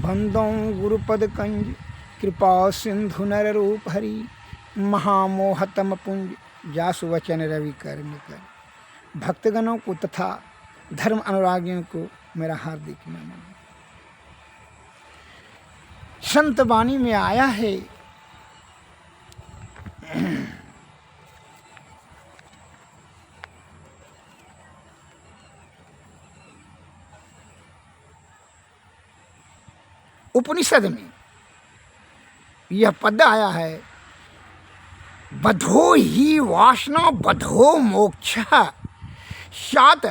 बंदों गुरुपद कंज कृपा सिंधु नर रूप हरि महामोहतम पुंज जासु वचन रवि कर निकर। भक्तगणों को तथा धर्म अनुरागियों को मेरा हार्दिक नमन। संत वाणी में आया है उपनिषद में यह पद आया है, बधो ही वासना बधो मोक्ष शात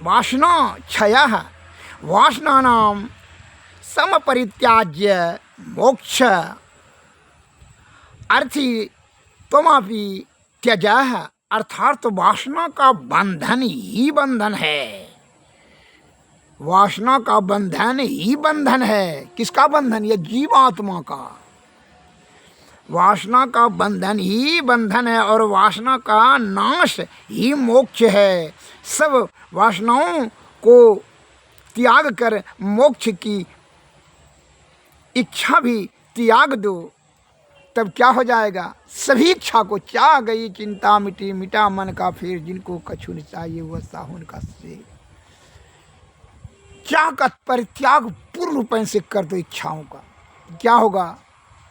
वासना क्षय वासनानां समपरित्याज्य मोक्ष अर्थी त्वमपि त्यजः। अर्थात वासना का बंधन ही बंधन है, वासना का बंधन ही बंधन है। किसका बंधन? यह जीवात्मा का। वासना का बंधन ही बंधन है और वासना का नाश ही मोक्ष है। सब वासनाओं को त्याग कर मोक्ष की इच्छा भी त्याग दो, तब क्या हो जाएगा? सभी इच्छा को त्याग गई, चिंता मिटी, मिटा मन का फिर, जिनको कछु न चाहिए वह साहुन का से। त्याग का परित्याग पूर्ण रूप से कर दो इच्छाओं का, क्या होगा?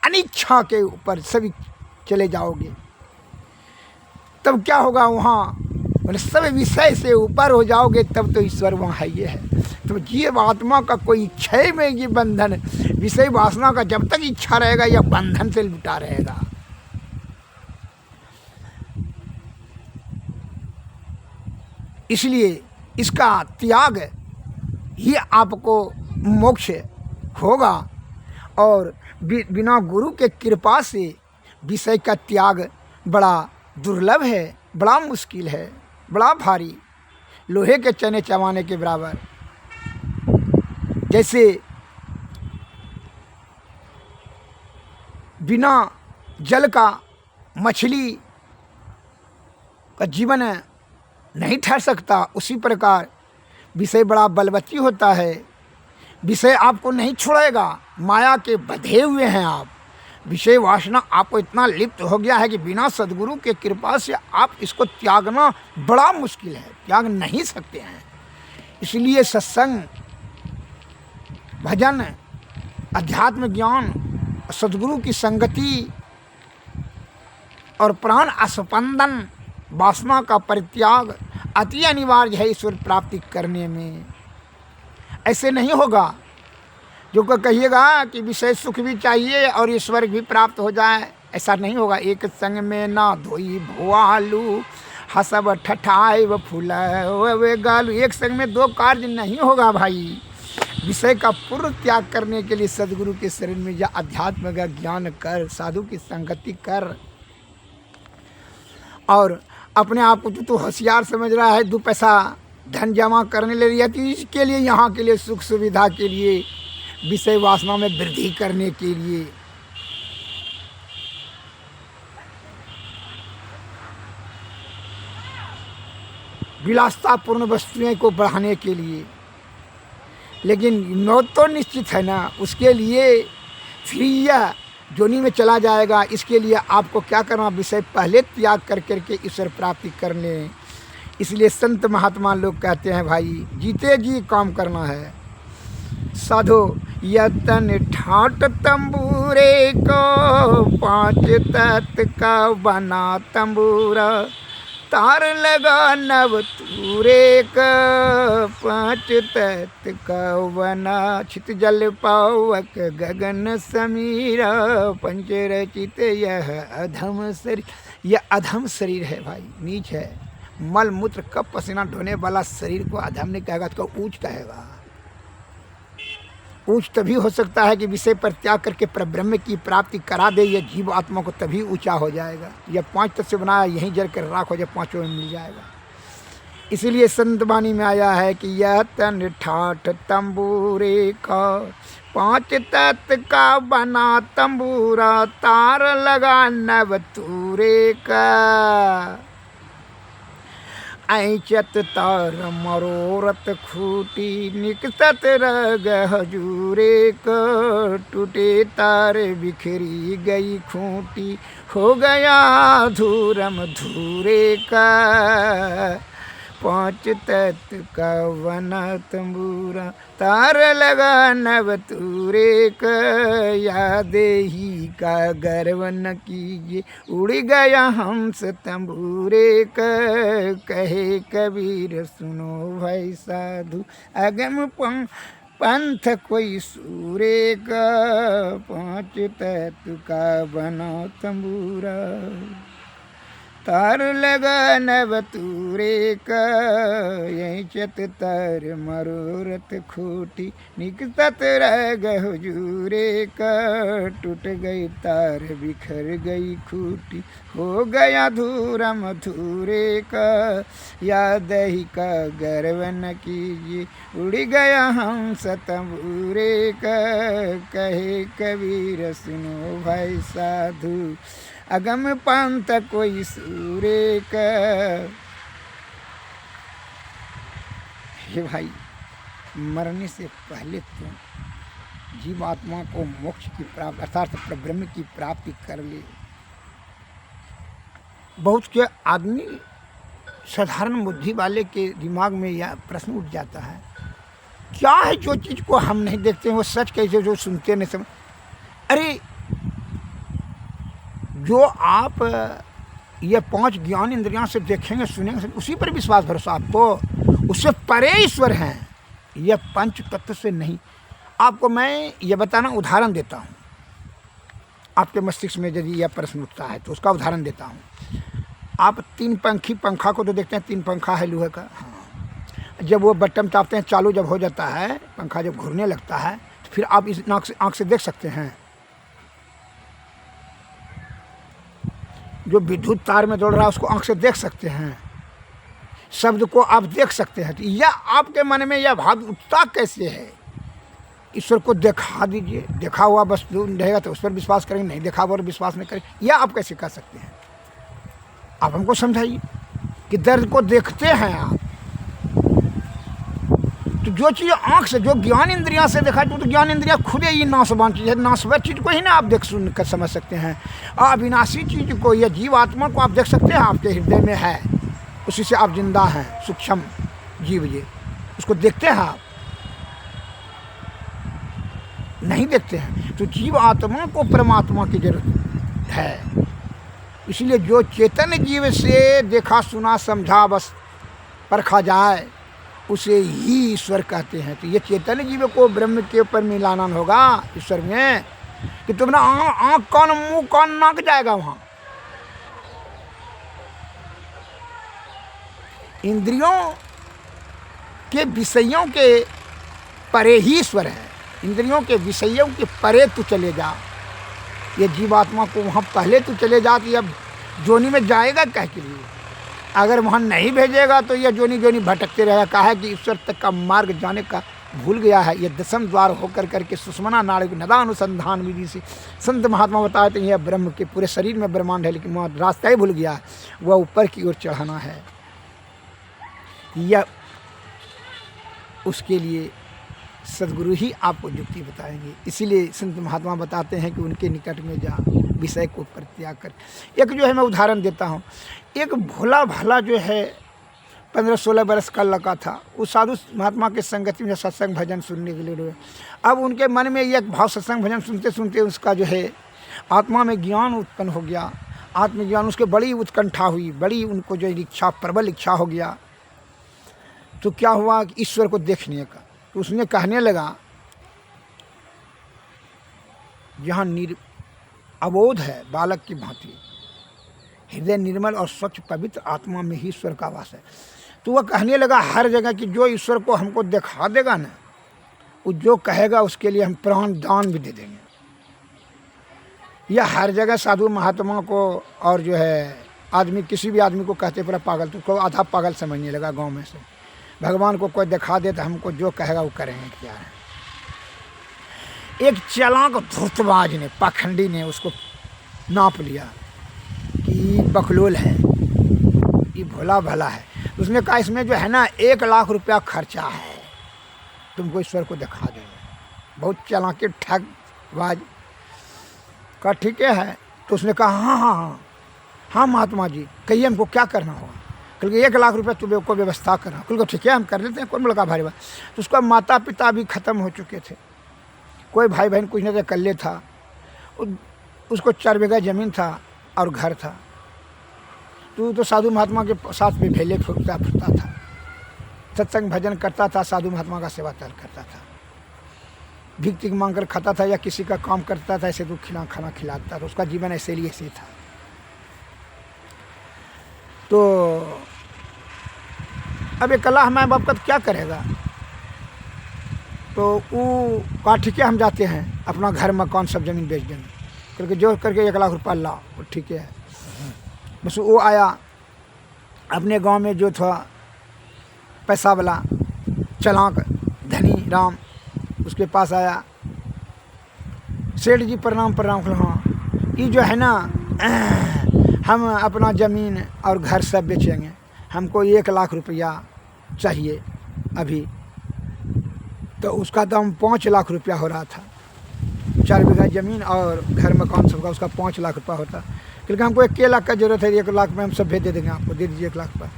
अनिच्छा के ऊपर सभी चले जाओगे, तब क्या होगा? वहाँ मैंने सब विषय से ऊपर हो जाओगे, तब तो ईश्वर वहाँ है ये है। तो जीव आत्मा का कोई क्षय में ये बंधन, विषय वासना का जब तक इच्छा रहेगा यह बंधन से लुटा रहेगा। इसलिए इसका त्याग ही आपको मोक्ष होगा। और बिना गुरु के कृपा से विषय का त्याग बड़ा दुर्लभ है, बड़ा मुश्किल है, बड़ा भारी, लोहे के चने चबाने के बराबर। जैसे बिना जल का मछली का जीवन नहीं ठहर सकता, उसी प्रकार विषय बड़ा बलवती होता है। विषय आपको नहीं छोड़ेगा, माया के बंधे हुए हैं आप। विषय वासना आपको इतना लिप्त हो गया है कि बिना सद्गुरु के कृपा से आप इसको त्यागना बड़ा मुश्किल है, त्याग नहीं सकते हैं। इसलिए सत्संग, भजन, अध्यात्म ज्ञान, सद्गुरु की संगति और प्राण स्पंदन, वासना का परित्याग अति अनिवार्य है ईश्वर प्राप्ति करने में। ऐसे नहीं होगा जो कहिएगा कि विषय सुख भी चाहिए और ईश्वर भी प्राप्त हो जाए, ऐसा नहीं होगा। एक संग में ना धोई भुआलू हसब ठठाई व फूल वे गालू। एक संग में दो कार्य नहीं होगा भाई। विषय का पूर्ण त्याग करने के लिए सद्गुरु के शरण में या अध्यात्म का ज्ञान कर, साधु की संगति कर। और अपने आप को तो होशियार समझ रहा है, 2 पैसा धन जमा करने ले लिया, तो इसके लिए, यहाँ के लिए, सुख सुविधा के लिए, विषय वासना में वृद्धि करने के लिए। विलासतापूर्ण वस्तुएं को बढ़ाने के लिए। लेकिन मौत तो निश्चित है ना, उसके लिए फिर यह जोनी में चला जाएगा। इसके लिए आपको क्या करना? विषय पहले त्याग कर करके ईश्वर प्राप्ति कर लें। इसलिए संत महात्मा लोग कहते हैं भाई, जीते जी काम करना है। साधो यतन ठाट तंबूरे को 5 तत्व का बना तंबूरा, तार लगा नव तूरे का 5 तत्व का बना, छित जल पावक गगन समीरा, पंच रचित यह अधम शरीर। यह अधम शरीर है भाई, नीच है। मल मूत्र कप पसीना ढोने वाला शरीर को अधम नहीं कहेगा तो ऊंच कहेगा। ऊंच तभी हो सकता है कि विषय पर त्याग करके परब्रह्म की प्राप्ति करा दे यह जीव आत्मा को, तभी ऊंचा हो जाएगा। यह 5 तत्व से बनाया, यहीं जल कर राख हो जाए, 5वां में मिल जाएगा। इसीलिए संत वाणी में आया है कि यह तन ठाठ तंबूरे का 5 तत्व का बना तंबूरा, तार लगा नव तूरे का। ऐचत तार मरोरत खूटी निकसत रग हजूरे क टूटे तार बिखरी गई खूंटी हो गया धूरम धूरे का पांच तत्व का बना तंबूरा तार लगा नव तूरे का याद ही का गर्व न कीजिए उड़ गया हंस तंबूरे का कहे कबीर सुनो भाई साधु अगम पंथ कोई सूरे का पांच तत्व का बना तंबूरा तार लगा नव तूरे का ऐचत तार मरोरत खूटी निकसत रग हुजूरे का टूट गई तार बिखर गई खूटी हो गया धूरम धूरे का याद ही का गर्व न कीजिए उड़ गया हंस तंबूरे का कहे कबीर सुनो भाई साधु अगम पंथ कोई सूरे का। हे भाई, मरने से पहले तो जीवात्मा को मोक्ष की प्राप्ति अर्थात ब्रह्म की प्राप्ति कर ले। बहुत के आदमी साधारण बुद्धि वाले के दिमाग में यह प्रश्न उठ जाता है, क्या है जो चीज़ को हम नहीं देखते हैं वो सच कैसे जो सुनते नहीं समझ। अरे जो आप ये पांच ज्ञान इंद्रियां से देखेंगे सुनेंगे उसी पर विश्वास भरोसा आपको, उससे परे ईश्वर हैं, यह पंच तत्व से नहीं। आपको मैं ये बताना उदाहरण देता हूँ, आपके मस्तिष्क में यदि यह प्रश्न उठता है तो उसका उदाहरण देता हूँ। आप तीन पंखी पंखा को तो देखते हैं, तीन पंखा है लोहे का। हाँ, जब वो बटन चापते हैं चालू जब हो जाता है पंखा, जब घूरने लगता है तो फिर आप इस आँख से देख सकते हैं। जो विद्युत तार में दौड़ रहा है उसको आंख से देख सकते हैं, शब्द को आप देख सकते हैं। तो यह आपके मन में यह भाव उठता कैसे है? ईश्वर को दिखा दीजिए, देखा हुआ बस रहेगा तो उस पर विश्वास करेंगे, नहीं देखा हुआ पर विश्वास नहीं करेंगे। यह आप कैसे कर सकते हैं? आप हमको समझाइए कि दर्द को देखते हैं आप, तो जो चीज़ आँख से जो ज्ञान इंद्रियां से देखा तो ज्ञान इंद्रियां खुद ही नाशवान चीज़ है, नाशवान चीज़ को ही ना आप देख सुन कर समझ सकते हैं। अविनाशी चीज़ को या जीवात्मा को आप देख सकते हैं, आपके हृदय में है, उसी से आप जिंदा हैं, सूक्ष्म जीव ये उसको देखते हैं, आप नहीं देखते हैं। तो जीव आत्मा को परमात्मा की जरूरत है। इसलिए जो चेतन जीव से देखा सुना समझा बस परखा जाए उसे ही ईश्वर कहते हैं। तो ये चेतन जीव को ब्रह्म के ऊपर मिलाना होगा ईश्वर में, कि तुमने आँख कान मुंह कान नाक जाएगा वहाँ। इंद्रियों के विषयों के परे ही ईश्वर है, इंद्रियों के विषयों के परे तू चले जा। ये जीवात्मा को वहाँ पहले तू चले जा कि अब जोनी में जाएगा कह के लिए। अगर वहाँ नहीं भेजेगा तो यह जोनी जोनी भटकते रहेगा। कहा है कि ईश्वर तक का मार्ग जाने का भूल गया है। ये दसम द्वार होकर करके सुषमना नाड़ी नदा अनुसंधान विधि से संत महात्मा बताते हैं, यह ब्रह्म के पूरे शरीर में ब्रह्मांड है, लेकिन वहाँ रास्ता ही भूल गया है, वह ऊपर की ओर चढ़ाना है। यह उसके लिए सदगुरु ही आपको युक्ति बताएंगे। इसीलिए संत महात्मा बताते हैं कि उनके निकट में जा, विषय को परित्याग कर। एक जो है मैं उदाहरण देता हूँ, एक भोला भाला जो है 15-16 बरस का लड़का था, उस साधु महात्मा के संगति में सत्संग भजन सुनने के लिए। अब उनके मन में एक भाव, सत्संग भजन सुनते सुनते उसका जो है आत्मा में ज्ञान उत्पन्न हो गया, आत्मज्ञान, उसके बड़ी उत्कंठा हुई, बड़ी उनको जो इच्छा, प्रबल इच्छा हो गया। तो क्या हुआ कि ईश्वर को देखने का, तो उसने कहने लगा जहाँ अबोध है बालक की भांति, हृदय निर्मल और स्वच्छ पवित्र आत्मा में ही ईश्वर का वास है। तो वह कहने लगा हर जगह कि जो ईश्वर को हमको दिखा देगा ना, वो जो कहेगा उसके लिए हम प्राण दान भी दे देंगे। यह हर जगह साधु महात्मा को और जो है आदमी, किसी भी आदमी को कहते पूरा पागल, तो को आधा पागल समझने लगा गांव में से। भगवान को कोई दिखा दे तो हमको जो कहेगा वो करेंगे क्या है। एक चालाक धूर्तबाज ने, पाखंडी ने उसको नाप लिया कि बकलोल है, ये भोला भला है। उसने कहा इसमें जो है ना 1 लाख रुपया खर्चा है, तुमको ईश्वर को दिखा देंगे। बहुत चालाकी ठगबाज। कहा ठीक है। तो उसने कहा हाँ हाँ हाँ हाँ महात्मा जी कहिए हमको क्या करना होगा। क्योंकि 1 लाख रुपया तुम्हें को व्यवस्था करना। क्योंकि ठीक है हम कर लेते हैं, कौन बड़ा भारी बात। तो उसका माता पिता भी ख़त्म हो चुके थे, कोई भाई बहन कुछ नहीं था, अकेले था। उसको 4 बीघा ज़मीन था और घर था। तो साधु महात्मा के साथ भी भेले फुरता था, सत्संग भजन करता था, साधु महात्मा का सेवा करता था, भीख तीख मांग कर खाता था या किसी का काम करता था, ऐसे तो खाना खिलाता था। उसका जीवन ऐसे ही ऐसे था। तो अब अकेला माँ बाप का तो क्या करेगा। तो वो कहा ठीक है हम जाते हैं, अपना घर मकान सब जमीन बेच देंगे करके, जो करके 1 लाख रुपया ला। वो ठीक है। बस वो आया अपने गांव में जो था पैसा वाला चलाक धनी राम, उसके पास आया। सेठ जी प्रणाम प्रणाम। हाँ ये जो है ना हम अपना ज़मीन और घर सब बेचेंगे, हमको 1 लाख रुपया चाहिए अभी। तो उसका दाम 5 लाख रुपया हो रहा था। 4 बीघा ज़मीन और घर मकान सबका उसका 5 लाख रुपया होता। क्योंकि हमको 1 लाख का ज़रूरत है, 1 लाख में हम सब भेज दे देंगे आपको, दे दीजिए 1 लाख रुपया।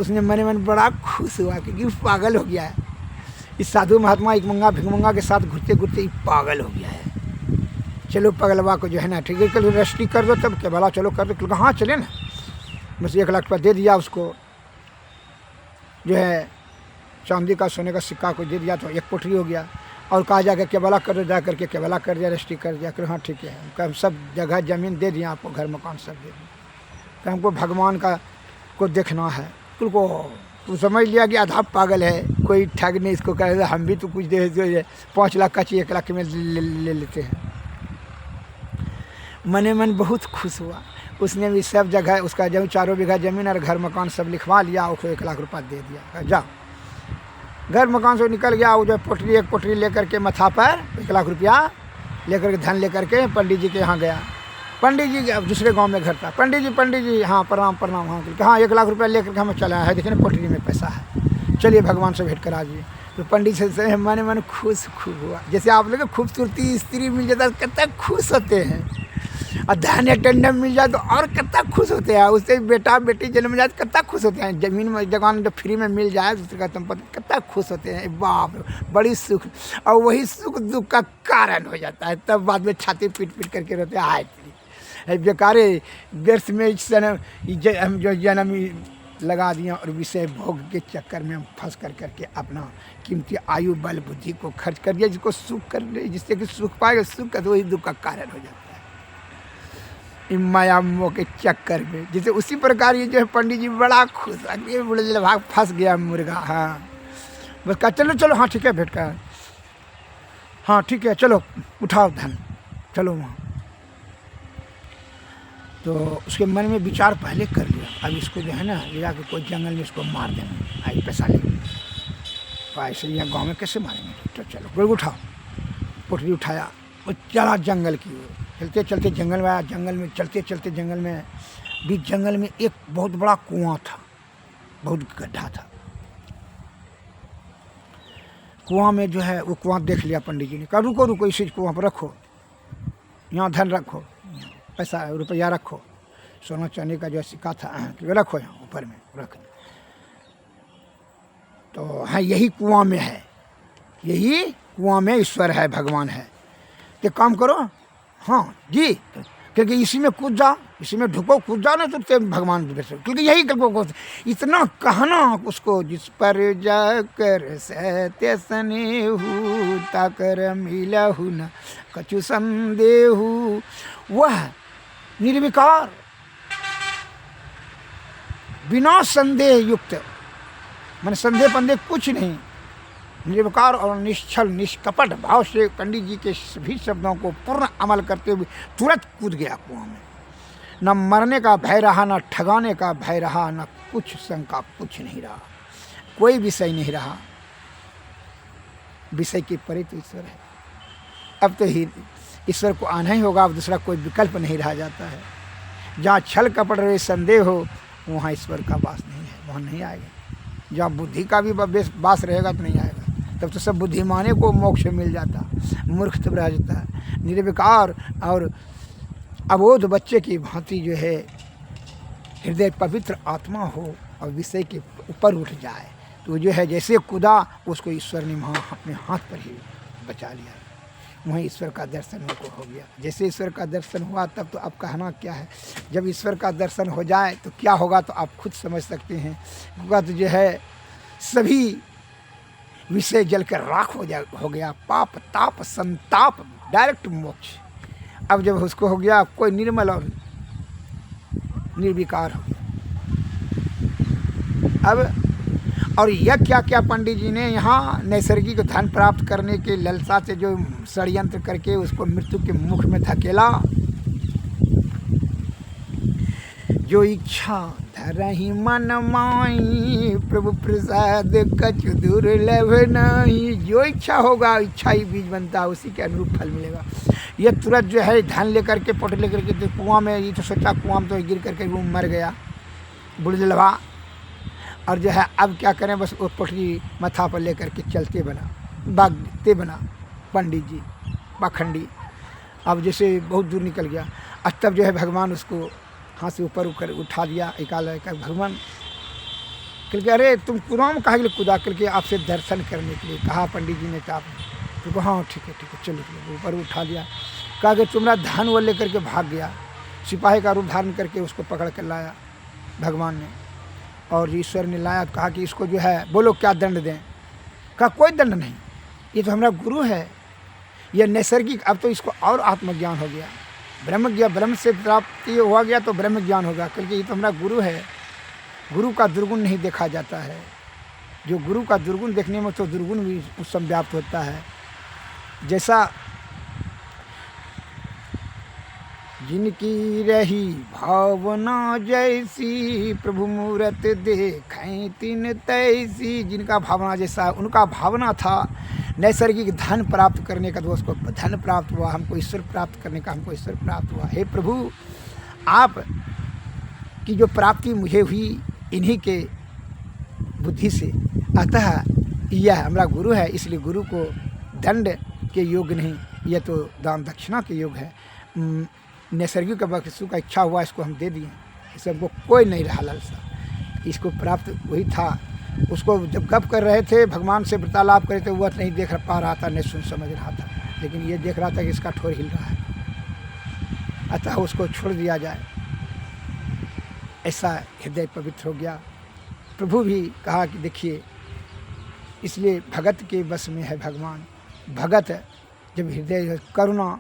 उसने मन मन बड़ा खुश हुआ क्योंकि पागल हो गया है। इस साधु महात्मा एक मंगा भिकमंगा के साथ घुटते घुटते पागल हो गया है। चलो पगलवा को जो है ना ठीक है कल रजिस्ट्री कर दो, तब क्या भला चलो कर दो। क्योंकि हाँ चले ना। बस 1 लाख रुपया दे दिया उसको, जो है चांदी का सोने का सिक्का को दे दिया तो 1 पोटरी हो गया। और कहा जाकर केवला कर दो, जा करके केवला कर दिया, रजिस्ट्री कर दिया। हाँ ठीक है हम सब जगह ज़मीन दे दिया आपको, घर मकान सब दे दिया। तो हमको भगवान का को देखना है। तो समझ लिया कि आधा पागल है, कोई ठग नहीं इसको कहे, हम भी तो कुछ दे 5 लाख का चाहिए 1 लाख में ले लेते हैं। मने मन बहुत खुश हुआ। उसने भी सब जगह उसका जब 4 बीघा ज़मीन और घर मकान सब लिखवा लिया, उसको 1 लाख रुपया दे दिया। जाओ घर मकान से निकल गया। वो जो पोटरी 1 पोटरी लेकर के मथा पर 1 लाख रुपया लेकर के धन लेकर के पंडित जी के यहाँ गया। पंडित जी दूसरे गांव में घर था। पंडित जी हाँ प्रणाम प्रणाम। हाँ 1 लाख रुपया लेकर के हमें चला है, देखिए ना पोटरी में पैसा है, चलिए भगवान से भेंट करा दीजिए। तो पंडित से मन खुश खूब हुआ। जैसे आप लोग खूबसूरती स्त्री मिल जाता है कितना खुश होते हैं, और धन टंडन मिल जाए तो और कितना खुश होते हैं। उससे बेटा बेटी जन्म जाए तो कितना खुश होते हैं। ज़मीन में जगह जब फ्री में मिल जाए दूसरे का संपत्ति, कितना खुश होते हैं। बाप बड़ी सुख, और वही सुख दुख का कारण हो जाता है। तब बाद में छाती पीट पीट करके रोते आए बेकारे व्यर्थ में हम जो जन्म लगा दिया और विषय भोग के चक्कर में हम फंस करके अपना कीमती आयु बल बुद्धि को खर्च कर दिया। जिसको सुख कर जिससे कि सुख पाएगा, सुख का तो वही दुख का कारण हो जाता है माया मोह के चक्कर में। जैसे उसी प्रकार ये जो है पंडित जी बड़ा खुश ये बोले भाग फंस गया मुर्गा। हाँ बस कहा चलो चलो हाँ ठीक है भेंट कर, हाँ ठीक है चलो उठाओ धन चलो वहाँ। तो उसके मन में विचार पहले कर लिया, अब इसको जो है ना ले जाकर कोई जंगल में इसको मार देना, आई पैसा लेंगे। तो ऐसे यहाँ गाँव में कैसे मारेंगे। तो चलो कोई उठाओ। पोटली उठाया वो चला जंगल की ओर। चलते चलते जंगल में आया। जंगल में चलते चलते जंगल में बीच जंगल में एक बहुत बड़ा कुआं था, बहुत गड्ढा था। कुआं में जो है वो कुआं देख लिया पंडित जी ने। कहा रुको रुको इसी कुआं पर रखो, यहाँ धन रखो, पैसा रुपया रखो, सोना चांदी का जो सिक्का था रखो यहाँ ऊपर में रख। तो हाँ यही कुआं में है, यही कुआं में ईश्वर है, भगवान है। तो काम करो हाँ जी, क्योंकि इसी में कूद जाओ, इसी में ढुको कूद जाओ ना तो भगवान क्योंकि यही को इतना कहना उसको। जिस पर जाकर सहते स्नेहु ताकर मिलहु न कछु संदेहु, वह निर्विकार बिना संदेह युक्त, मैंने संदेह पंदेह कुछ नहीं, निर्विकार और निश्चल निष्कपट भाव से पंडित जी के सभी शब्दों को पूर्ण अमल करते हुए तुरंत कूद गया कुआं में। न मरने का भय रहा, न ठगाने का भय रहा, न कुछ शंका, कुछ नहीं रहा, कोई विषय नहीं रहा। विषय के परे तो ईश्वर है। अब तो ही ईश्वर को आना ही होगा, अब दूसरा कोई विकल्प नहीं रह जाता है। जहाँ छल कपट रहे संदेह हो वहाँ ईश्वर का वास नहीं है। वहाँ नहीं आएगा। जहाँ बुद्धि का भी बास रहेगा तो नहीं आएगा। तब तो सब बुद्धिमाने को मोक्ष मिल जाता, मूर्ख तब रह जाता है। निर्विकार और अबोध बच्चे की भांति जो है हृदय पवित्र आत्मा हो और विषय के ऊपर उठ जाए तो जो है जैसे कूदा उसको ईश्वर ने वहाँ अपने हाथ पर ही बचा लिया, वहीं ईश्वर का दर्शन उनको हो गया। जैसे ईश्वर का दर्शन हुआ तब तो अब कहना क्या है। जब ईश्वर का दर्शन हो जाए तो क्या होगा तो आप खुद समझ सकते हैं। होगा तो जो है सभी विषय जल कर राख हो गया, पाप ताप संताप डायरेक्ट मोक्ष। अब जब उसको हो गया कोई निर्मल और निर्विकार हो। अब और यह क्या क्या पंडित जी ने यहाँ नैसर्गिक धन प्राप्त करने के लालसा से जो षड्यंत्र करके उसको मृत्यु के मुख में धकेला। जो इच्छा धरहि मन माई प्रभु प्रसाद कछु दुर्लभ नहीं। जो इच्छा होगा इच्छा ही बीज बनता है, उसी के अनुरूप फल मिलेगा। ये तुरंत जो है धन लेकर के पोट लेकर के तो कुआं में, ये तो सोचा कुआं में तो गिर करके वो मर गया बुढ़लवा। और जो है अब क्या करें, बस वो पोटली माथा पर लेकर के चलते बना, भागते बना पंडित जी पाखंडी। अब जैसे बहुत दूर निकल गया और तब जो है भगवान उसको हाथ से ऊपर उठा दिया। एकाल भगवान कल के अरे तुम कुआं में कहाँ के लिए कूदा? कल के आपसे दर्शन करने के लिए कहा पंडित जी ने। तो तो हाँ ठीक है चलो ऊपर उठा दिया। कहा कि तुम्हारा धन वो लेकर के भाग गया। सिपाही का रूप धारण करके उसको पकड़ कर लाया भगवान ने और ईश्वर ने लाया। कहा कि इसको जो है बोलो क्या दंड दें? कहा कोई दंड नहीं, ये तो हमारा गुरु है, यह नैसर्गिक। अब तो इसको और आत्मज्ञान हो गया, ब्रह्म से प्राप्ति हो गया तो ब्रह्म ज्ञान होगा। कल के ये तो हमारा गुरु है, गुरु का दुर्गुण नहीं देखा जाता है। जो गुरु का दुर्गुण देखने में तो दुर्गुण भी उस समय व्याप्त होता है। जैसा जिनकी रही भावना जैसी प्रभु मूरत देखें तिन तैसी। जिनका भावना जैसा, उनका भावना था नैसर्गिक धन प्राप्त करने का, तो उसको धन प्राप्त हुआ। हमको ईश्वर प्राप्त करने का, हमको ईश्वर प्राप्त हुआ। हे प्रभु, आप की जो प्राप्ति मुझे हुई इन्हीं के बुद्धि से, अतः यह हमारा गुरु है, इसलिए गुरु को दंड के योग नहीं, यह तो दान दक्षिणा के योग है। नैसर्गिक वस्तु का इच्छा हुआ, इसको हम दे दिए, इसे हमको कोई नहीं रहा लालसा। इसको प्राप्त वही था। उसको जब गप कर रहे थे, भगवान से वार्तालाप कर रहे थे, वह नहीं देख पा रहा था, नहीं सुन समझ रहा था, लेकिन ये देख रहा था कि इसका ठोर हिल रहा है, अतः उसको छोड़ दिया जाए। ऐसा हृदय पवित्र हो गया। प्रभु भी कहा कि देखिए, इसलिए भगत के बस में है भगवान। भगत जब हृदय करुणा,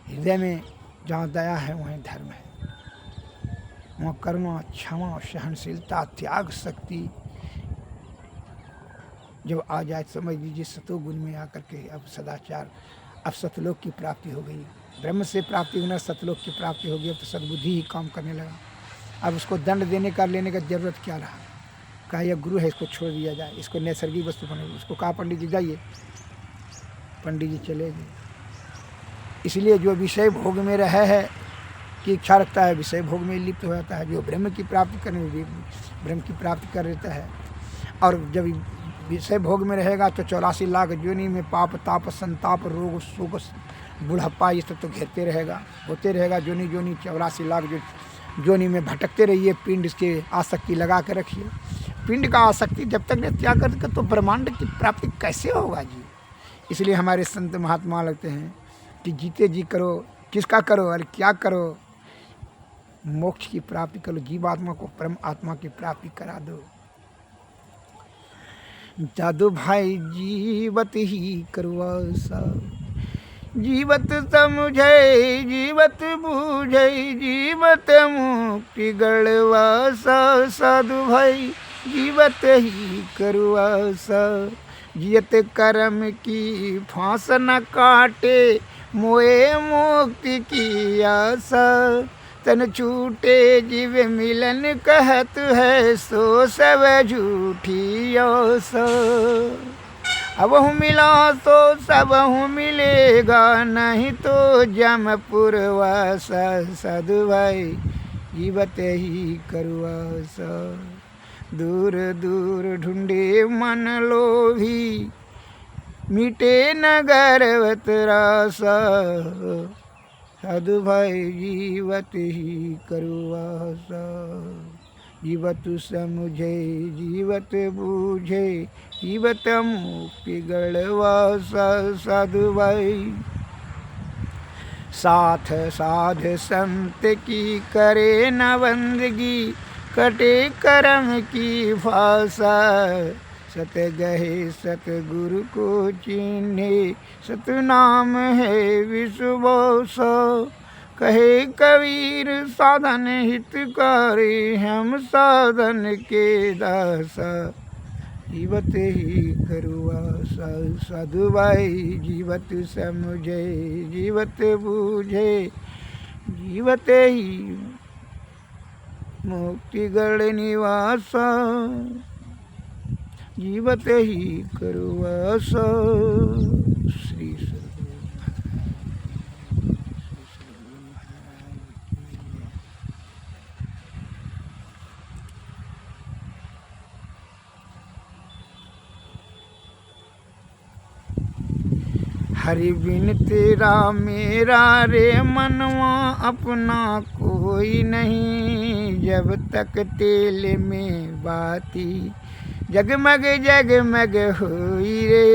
हृदय में जहाँ दया है वहीं धर्म है, वहाँ करुणा, क्षमा, सहनशीलता, त्याग शक्ति जब आ जाए, समझ लीजिए सतोगुण में आकर के अब सदाचार, अब सतलोक की प्राप्ति हो गई। ब्रह्म से प्राप्ति होना, सतलोक की प्राप्ति हो गई। अब तो सद्बुद्धि ही काम करने लगा। अब उसको दंड देने का, लेने का जरूरत क्या रहा? कहा यह गुरु है, इसको छोड़ दिया जाए, इसको नैसर्गिक वस्तु बने। उसको कहा पंडित जी जाइए, पंडित जी चले गए। इसलिए जो विषय भोग में रहे है की इच्छा रखता है, विषय भोग में लिप्त हो जाता है। जो ब्रह्म की प्राप्ति करने में ब्रह्म की प्राप्ति कर लेता है। और जब विषय भोग में रहेगा तो 84 लाख योनि में पाप ताप संताप रोग शोक बुढ़ापा ये सब तो घेरते रहेगा, होते रहेगा। जोनी 84 लाख जोनी में भटकते रहिए। पिंड के आसक्ति लगा कर रखिए। पिंड का आसक्ति जब तक नहीं त्याग करते तो ब्रह्मांड की प्राप्ति कैसे होगा जी? इसलिए हमारे संत महात्मा लगते हैं कि जीते जी करो, किसका करो और क्या करो, मोक्ष की प्राप्ति करो, जीवात्मा को परम आत्मा की प्राप्ति करा दो। जादू भाई जीवत ही करवा सा, जीवत समझे जीवत बूझे, जीवत मुक्ति गढ़वा सा। साधु भाई जीवत ही करवा सा, जियत कर्म की फांस न काटे, मोए मुक्ति की आशा। तन छूटे जीव मिलन कहत है, सो सब झूठी आशा। अब हूँ मिला तो सब हूँ मिलेगा, नहीं तो जमपुर वासा। साधु भाई जीवत ही करवासा, दूर दूर ढूंढे मन लोभी, मिटे न गर्वत रासा, साधु भाई जीवत ही करुआसा। जीवत समुझे जीवत बूझे, जीवत मुक्ति गढ़वासा। साधु भाई साथ साध संत की करे न बंदगी, कटे करम की फासा। सत गहे सतगुरु को चिन्हे, सतनाम है विश्वासा। कहे कबीर साधन हितकारी, हम साधन के दासा। जीवत ही करुआसा। साधु भाई जीवत समुझे जीवत बूझे, जीवत ही मुक्ति गढ़ निवासा। जीवत ही करुआसा। श्री हरि बिन तेरा मेरा रे मनवा, अपना कोई नहीं। जब तक तेल में बाती, जगमग जगमग होई रे।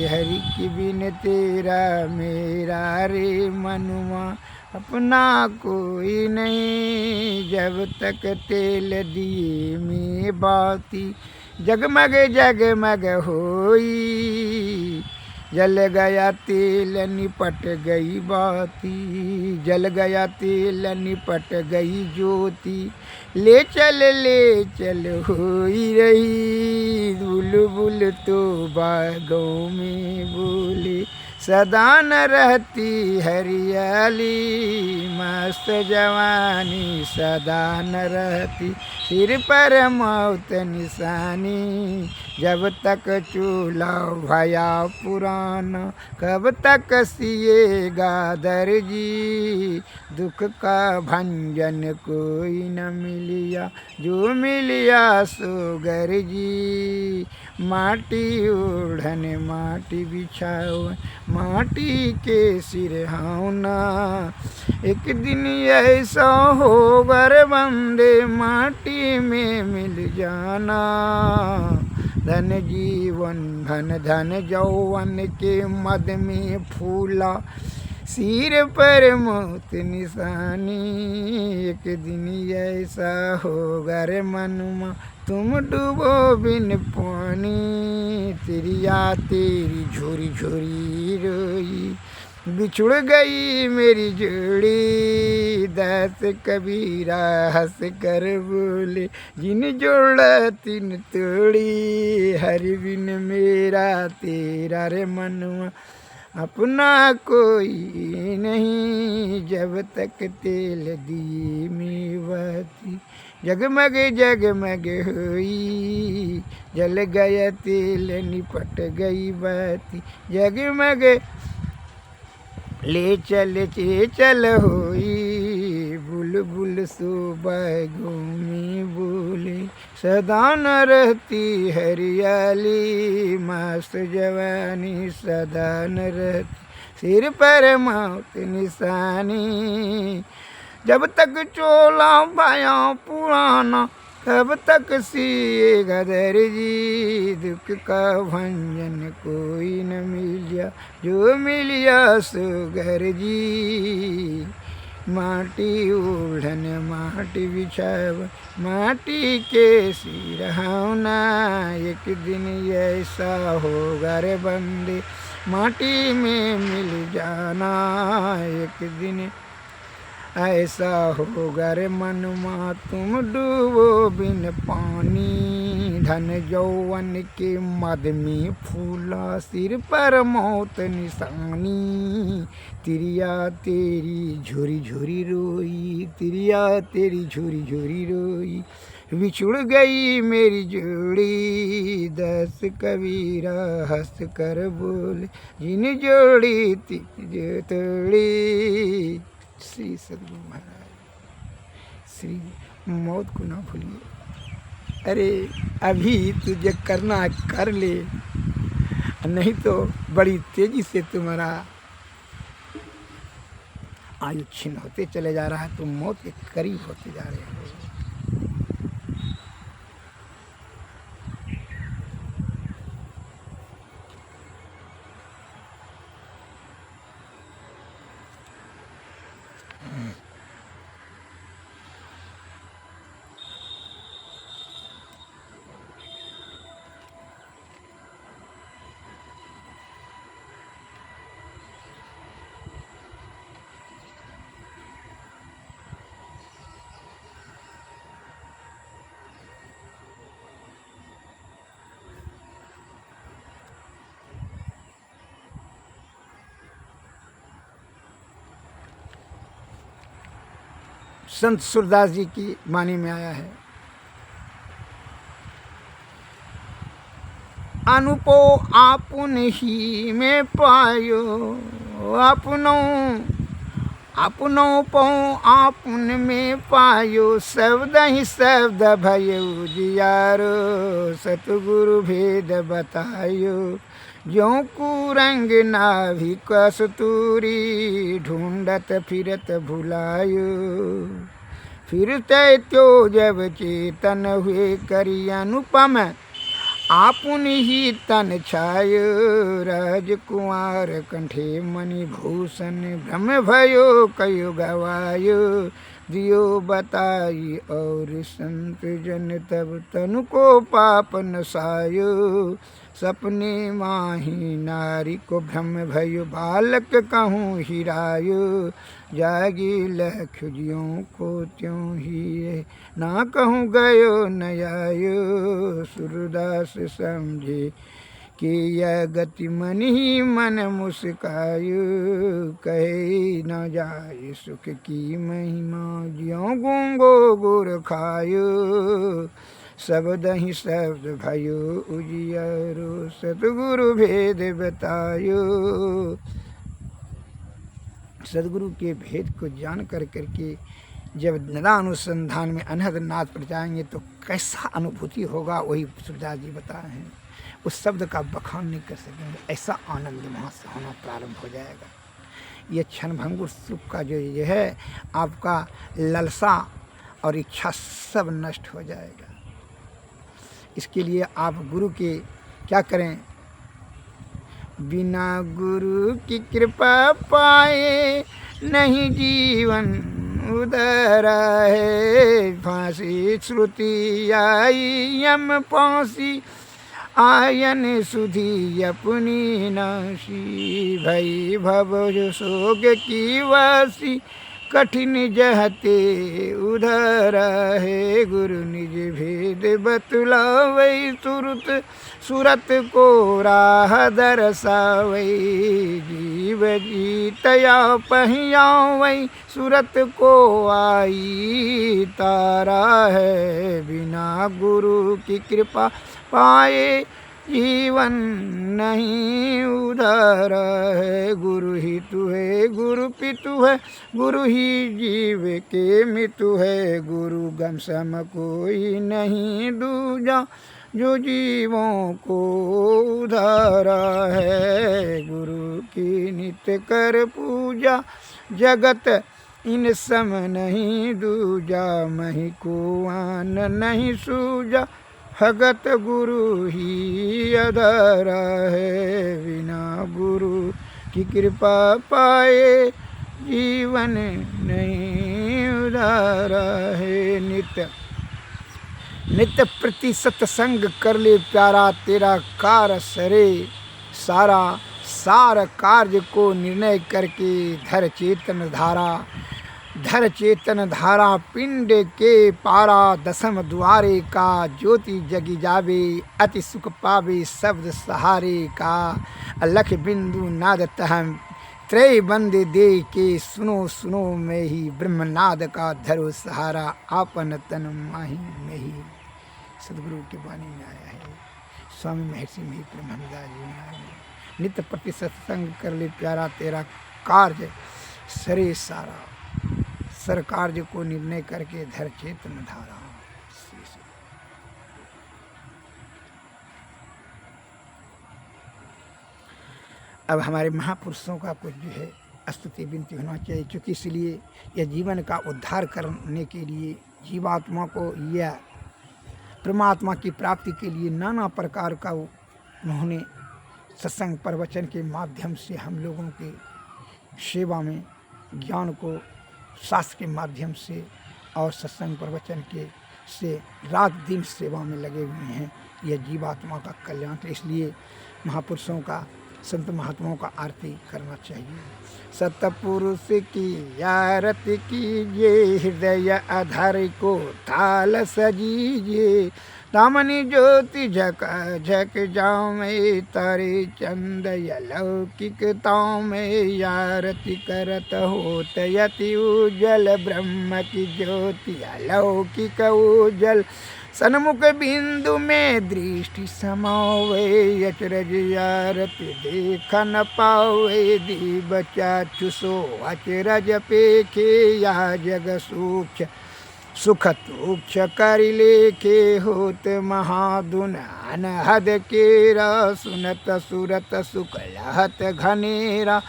हरि के बिन तेरा मेरा रे मनवा, अपना कोई नहीं। जब तक तेल दिए में बाती, जगमग जगमग होई। जल गया तेल निपट गई बाती, जल गया तेल निपट गई ज्योति। ले चल होई रही, बुलबुल तो बागों में बोले। सदा न रहती हरियाली, मस्त जवानी सदा न रहती। सिर पर मौत निशानी, जब तक चूल्हा भया पुराना। कब तक सिएगा दर्जी, दुख का भंजन कोई न मिलिया। जो मिलिया सो गर्जी। माटी ओढ़न माटी बिछावन, माटी के सिरहाना। एक दिन ऐसा होगा रे बंदे, माटी में मिल जाना। धन जीवन धन धन यौवन के मद में फूला, सिर पर मौत निशानी। एक दिन ऐसा होगा रे मनुमा, तुम डूबो बिन पानी। तिरिया तेरी झोरी झोरी रोई, बिछुड़ गई मेरी जोड़ी। दस कबीरा हंस कर बोले, जिन जोड़ा तिन तोड़ी। हरि बिन मेरा तेरा रे मनवा, अपना कोई नहीं। जब तक तेल दिए में बाती, जगमग जगमग होई। जल गया तेल निपट गई बाती, जगमग ले चल होई। बुलबुल सो बागों में बोले, सदा न रहती हरियाली। मस्त जवानी सदा न रहती, सिर पर मौत निशानी। जब तक चोला पाया पुराना, कब तक सिएगा दर्जी। दुख का भंजन कोई न मिलिया, जो मिलिया सो गर्जी। माटी ओढ़न माटी बिछावन, माटी के सिरहाना। एक दिन ऐसा होगा रे बंदे, माटी में मिल जाना। एक दिन ऐसा होगा रे मनुमा, तुम डूबो बिन पानी। धन यौवन के मद में फूला, सिर पर मौत निशानी। तिरिया तेरी झोरी झोरी रोई, तिरिया तेरी झोरी झोरी रोई। बिछुड़ गई मेरी जोड़ी, दस कबीरा हंस कर बोले, जिन जोड़ी तिज तोड़ी। श्री सद्गुरु महाराज। श्री मौत को ना भूलिए। अरे अभी तुझे करना है कर ले, नहीं तो बड़ी तेजी से तुम्हारा आयु क्षीण होते चले जा रहा है, तुम मौत के करीब होते जा रहे हो। संत सूरदास जी की वाणी में आया है, अनुपो आपुन ही में पायो, अपनो पो आपुन में पायो, शब्द ही शब्द भयो जियारो, सतगुरु भेद बतायो, जो कुरंग नाभि कस्तूरी, ढूंढत फिरत भुलायो, फिरते त्यो जब चेतन हुए करी अनुपम, आपुन ही तन छायो, राजकुमार कंठे मणि भूषण, भ्रम भयो कयो गवायो, दियो बताई और संत जन तब तनु को पाप नसायो, सपने माही नारी को भ्रम भयो, बालक कहूँ हिरायो, जागी लख जियों को त्यों ही, ना कहूँ गयो न आयो, सूरदास समझे कि यह गति मन ही मन मुस्कायो, कहे न जाए सुख की महिमा, ज्यों गूंगो गुर खायो, शब्द ही शब्द भयो उजियारो, सतगुरु भेद बतायो। सदगुरु के भेद को जान कर करके जब निरानुसंधान में अनहद नाद पर जाएंगे तो कैसा अनुभूति होगा, वही सूरदास जी बताए हैं। उस शब्द का बखान नहीं कर सकेंगे, ऐसा आनंद वहाँ से होना प्रारंभ हो जाएगा। ये क्षणभंगुर सुख का जो ये है आपका ललसा और इच्छा सब नष्ट हो जाएगा। इसके लिए आप गुरु के क्या करें, बिना गुरु की कृपा पाए नहीं जीवन उधरा है, फांसी श्रुति आई यम फांसी, आयन सुधी अपनी नाशी, भई भव सोग की वासी, कठिन जहते उधरा है, गुरु निज भेद बतलावै, सूरत को राह दर्शावै, जीव जीतया पहियावै, सूरत को आई तारा है, बिना गुरु की कृपा पाए जीवन नहीं उधारा है, गुरु ही तू है, गुरु पितु है, गुरु ही जीव के मितु है, गुरु गम सम कोई नहीं दूजा, जो जीवों को उधारा है, गुरु की नित्य कर पूजा, जगत इन सम नहीं दूजा, मही को आन नहीं सूजा, भगत गुरु ही अधरा है, बिना गुरु की कृपा पाए जीवन नहीं उधारा है। नित्य प्रति सत्संग कर ले प्यारा, तेरा कार सरे सारा, सार कार्य को निर्णय करके धर चेतन धारा, पिंड के पारा, दसम द्वारे का ज्योति जगी जावे, अति सुख पावे शब्द सहारे का, अलख बिंदु नाद तहम त्रय बंदे दे के, सुनो सुनो में ही ब्रह्मनाद का धरो सहारा, आपन तन माही में ही। सदगुरु की वाणी में आया है, स्वामी महर्षि में ब्रह्मदास जी में आया है। नित्य प्रति सत्संग कर ले प्यारा, तेरा कार्य सरे सारा, सर कार्य को निर्णय करके धर चेतन धारा। अब हमारे महापुरुषों का कुछ जो है स्तुति विनती होना चाहिए, क्योंकि इसलिए यह जीवन का उद्धार करने के लिए जीवात्मा को या परमात्मा की प्राप्ति के लिए नाना प्रकार का उन्होंने सत्संग प्रवचन के माध्यम से हम लोगों के सेवा में ज्ञान को शास्त्र के माध्यम से और सत्संग प्रवचन के से रात दिन सेवा में लगे हुए हैं। यह जीवात्मा का कल्याण, तो इसलिए महापुरुषों का संत महात्माओं का आरती करना चाहिए। सतपुरुष की आरती कीजिए, हृदय आधार को थाल सजीजिए, दामनी ज्योति झक झक जाओ में तारे चंद अलौकिकताओं में, आरती करत होत यति उज्जल ब्रह्म की ज्योति अलौकिक उज्जल, सन्मुख बिंदु में दृष्टि समावे, अचरज आरती देख न पावे, दीब चाक्षुषो अचरज पेखे, या जग सूक्ष्म सुख तुक्ष कर लेखे, होत महादुन अनहद केरा, सुनत सुरत सुख लहत घनेरा,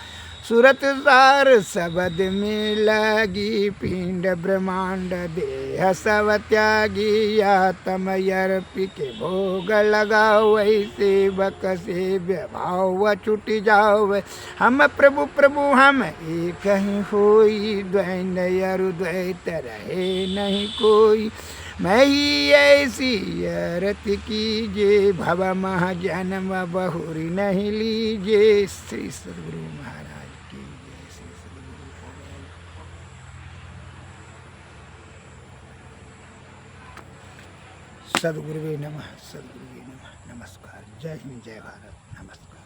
सुरत सार शब्द में लगी, पिंड ब्रह्मांड देह सब त्यागी, आत्म अर्पि के भोग लगाओ, सेवक से भाव छुट जाओ, हम प्रभु प्रभु हम एक ही होई, द्वैन अरु द्वैत रहे नहीं कोई, मैं ही ऐसी आरती कीजिए, भव मह जन्म बहुरी नहीं लीजिए। श्री सद्गुरु महाराज की जय। श्री सद्गुरु सद्गुरुवे नमः, सद्गुरुवे नमः। नमस्कार। जय हिंद, जय भारत। नमस्कार।